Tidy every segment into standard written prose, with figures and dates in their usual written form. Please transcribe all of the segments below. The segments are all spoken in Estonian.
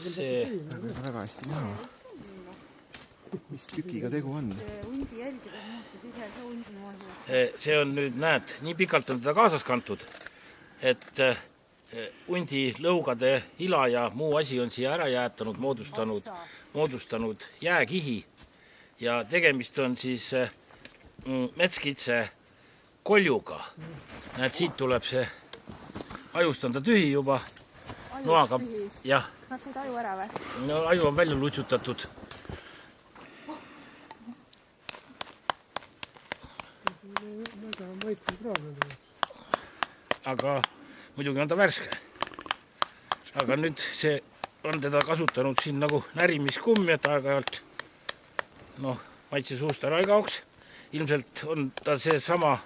See väga hästi näha. Mis tükiga tegu on? Hundi jälgida muutud ise ka hundi moodi. see on nüüd, näed, nii pikalt on teda kaasas kantud, et hundi lõugade ila ja muu asi on siia ära jäetanud, moodustanud jääkihi ja tegemist on siis metskitse koljuga. Näed, siit tuleb see, ajust on ta tühi juba. Noaga, jah. Kas nad said aju ära või? No aju on välja lutsutatud. Aga muidugi on ta värske. Aga nüüd see on teda kasutanud siin nagu närimiskummi, et aeg-ajalt maitse suust ära ei kaoks. Ilmselt on ta see sama,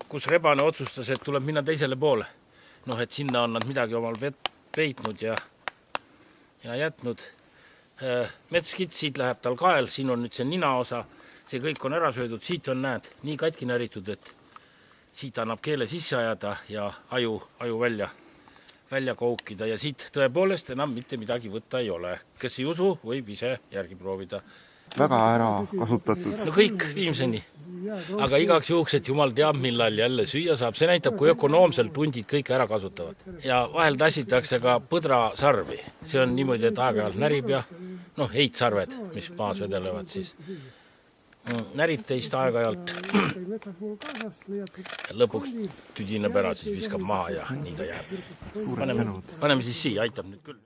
kus rebane otsustas, et tuleb minna teisele poole. Et sinna on nad midagi omal peitnud ja jätnud. Metskits, siit läheb tal kael, siin on nüüd see ninaosa, see kõik on ära söödud, siit on, näed, nii katki näritud, et siit annab keele sisse ajada ja aju välja koukida ja siit tõepoolest enam mitte midagi võtta ei ole. Kes ei usu, võib ise järgi proovida. Väga ära kasutatud. No kõik viimseni. Aga igaks juhuks, et jumal teab, millal jälle süüa saab. See näitab, kui ökonoomselt hundid kõik ära kasutavad. Ja vahel tassitakse ka põdrasarvi. See on niimoodi, et aeg-ajalt närib ja heitsarved, mis maas vedelevad siis. Närib teist aeg-ajalt. Lõpuks tüdineb ära, siis viskab maha ja nii ta jääb. Paneme siis siia, aitab nüüd küll.